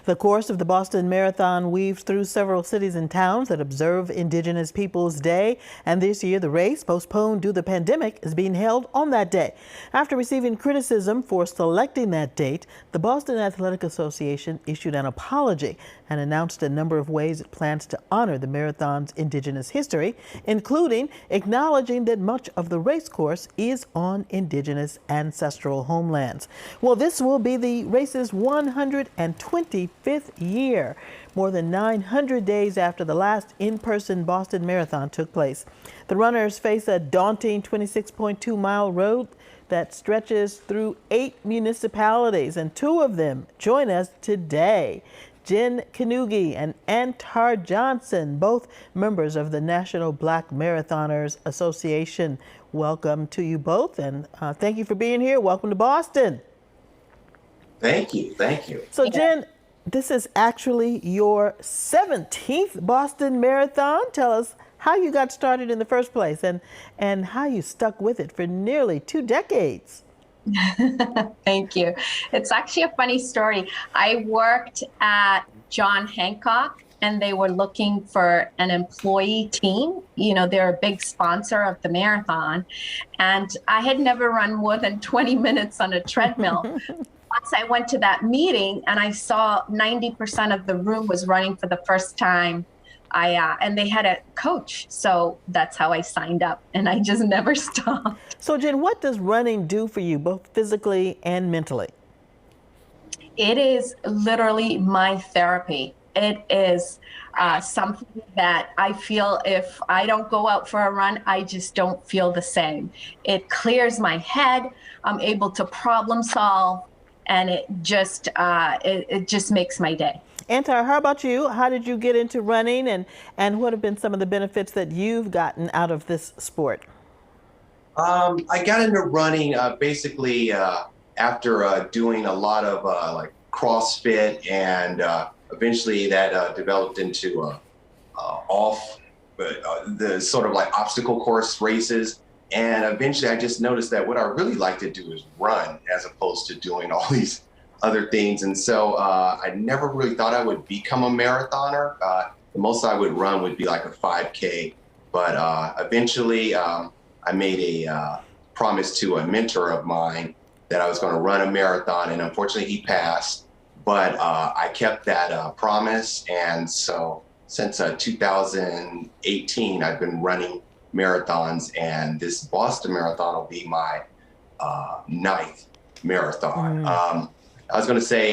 The course of the Boston Marathon weaves through several cities and towns that observe Indigenous Peoples Day, and this year the race, postponed due to the pandemic, is being held on that day. After receiving criticism for selecting that date, the Boston Athletic Association issued an apology and announced a number of ways it plans to honor the marathon's Indigenous history, including acknowledging that much of the race course is on Indigenous ancestral homelands. Well, this will be the race's 125th year, more than 900 days after the last in-person Boston Marathon took place. The runners face a daunting 26.2-mile road that stretches through 8 municipalities, and 2 of them join us today. Jen Knuge and Antar Johnson, both members of the National Black Marathoners Association. Welcome to you both, and thank you for being here. Welcome to Boston. Thank you. Thank you. So, Jen, this is actually your 17th Boston Marathon. Tell us how you got started in the first place and how you stuck with it for nearly 2 decades. Thank you. It's actually a funny story. I worked at John Hancock and they were looking for an employee team. You know, they're a big sponsor of the marathon. And I had never run more than 20 minutes on a treadmill. Once I went to that meeting and I saw 90% of the room was running for the first time, and they had a coach. So that's how I signed up, and I just never stopped. So Jen, what does running do for you, both physically and mentally? It is literally my therapy. It is something that I feel if I don't go out for a run, I just don't feel the same. It clears my head. I'm able to problem solve, and it just makes my day. Antar, how about you? How did you get into running, and what have been some of the benefits that you've gotten out of this sport? I got into running basically after doing a lot of like CrossFit, and eventually that developed into the sort of like obstacle course races. And eventually I just noticed that what I really like to do is run as opposed to doing all these other things. And so I never really thought I would become a marathoner. The most I would run would be like a 5K. But eventually I made a promise to a mentor of mine that I was going to run a marathon. And unfortunately he passed. But I kept that promise. And so since 2018, I've been running marathons. And this Boston Marathon will be my 9th marathon. I was going to say,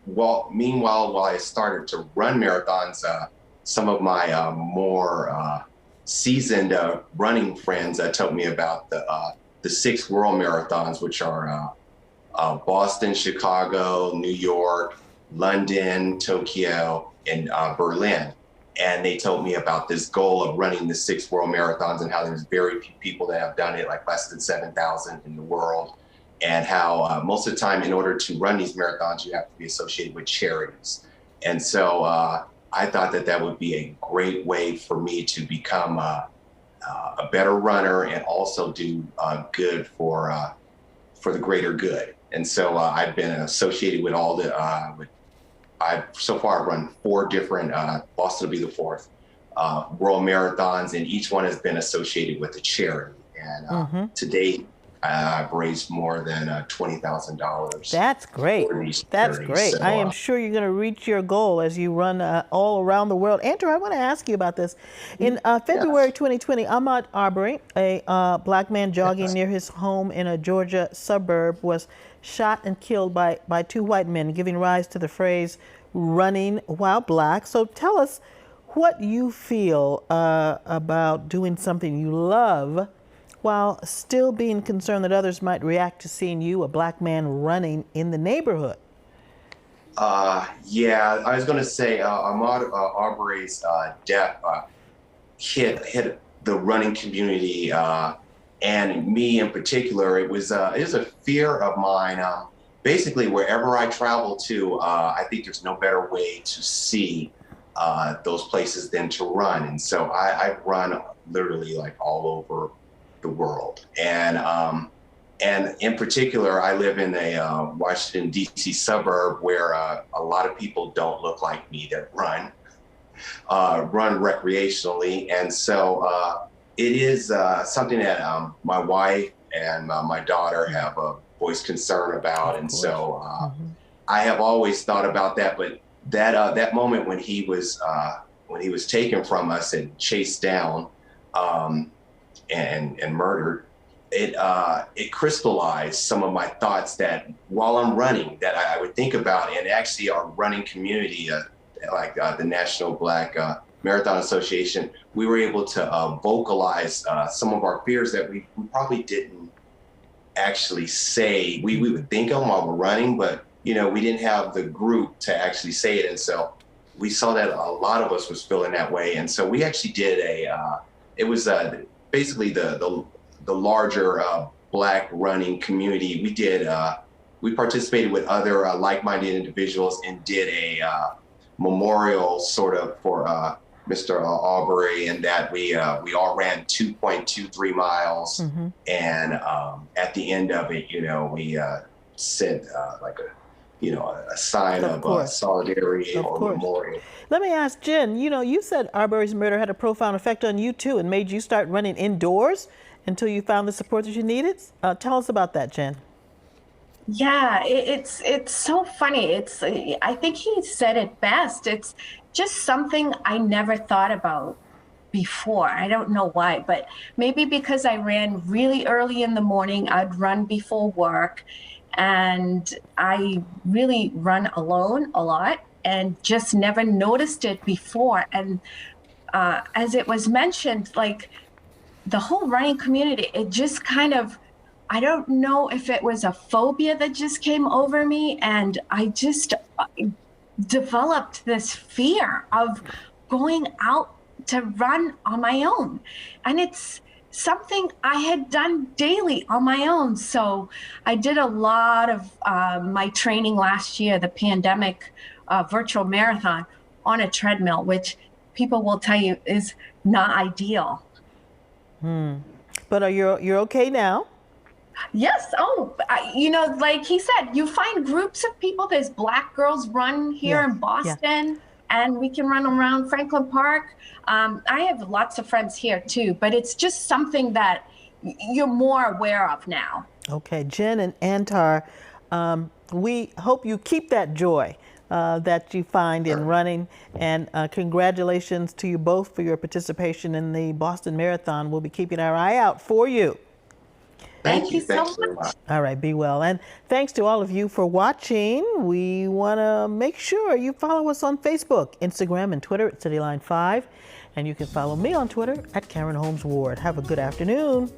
meanwhile, while I started to run marathons, some of my more seasoned running friends told me about the 6 world marathons, which are Boston, Chicago, New York, London, Tokyo, and Berlin. And they told me about this goal of running the 6 world marathons and how there's very few people that have done it, like less than 7,000 in the world. And how most of the time, in order to run these marathons, you have to be associated with charities. And so I thought that that would be a great way for me to become a better runner and also do good for the greater good. And so I've been associated with all the, so far I've run 4 different, Boston will be the 4th, world marathons, and each one has been associated with a charity. And to date, I've raised more than $20,000. That's great. That's great. So, I am sure you're going to reach your goal as you run all around the world. Andrew, I want to ask you about this. In February 2020, Ahmaud Arbery, a black man jogging near his home in a Georgia suburb, was shot and killed by 2 white men, giving rise to the phrase running while black. So tell us what you feel about doing something you love while still being concerned that others might react to seeing you, a black man, running in the neighborhood. Yeah, I was going to say Ahmaud Arbery's death hit the running community and me in particular. It is a fear of mine. Basically, wherever I travel to, I think there's no better way to see those places than to run. And so I run literally like all over the world. And And in particular, I live in a Washington, D.C. suburb where a lot of people don't look like me that run recreationally. And so it is something that my wife and my daughter have voiced concern about. And so I have always thought about that. But that moment when he was taken from us and chased down and murdered, it crystallized some of my thoughts that while I'm running that I would think about. And actually our running community, like the National Black Marathon Association, we were able to vocalize some of our fears that we probably didn't actually say. We would think them while we're running, but we didn't have the group to actually say it. And so we saw that a lot of us was feeling that way. And so we actually did it was basically the larger Black running community. We participated with other like-minded individuals and did a memorial sort of for Mr. Arbery, and that we all ran 2.23 miles. And at the end of it, we sent like a sign of solidarity or memorial. Let me ask Jen, you said Arbery's murder had a profound effect on you too and made you start running indoors until you found the support that you needed. Tell us about that, Jen. Yeah, it's so funny. I think he said it best. It's just something I never thought about before. I don't know why, but maybe because I ran really early in the morning. I'd run before work, and I really run alone a lot and just never noticed it before. And as it was mentioned, like the whole running community, it just kind of, I don't know if it was a phobia that just came over me, and I just developed this fear of going out to run on my own. And it's something I had done daily on my own. So I did a lot of my training last year, the pandemic virtual marathon, on a treadmill, which people will tell you is not ideal. But you're okay now? Yes. Oh, like he said, you find groups of people. There's Black Girls Run here in Boston, and we can run around Franklin Park. I have lots of friends here too, but it's just something that you're more aware of now. Okay, Jen and Antar, we hope you keep that joy that you find in running, and congratulations to you both for your participation in the Boston Marathon. We'll be keeping our eye out for you. Thank you so much. All right, be well. And thanks to all of you for watching. We want to make sure you follow us on Facebook, Instagram, and Twitter at CityLine5. And you can follow me on Twitter at Karen Holmes Ward. Have a good afternoon.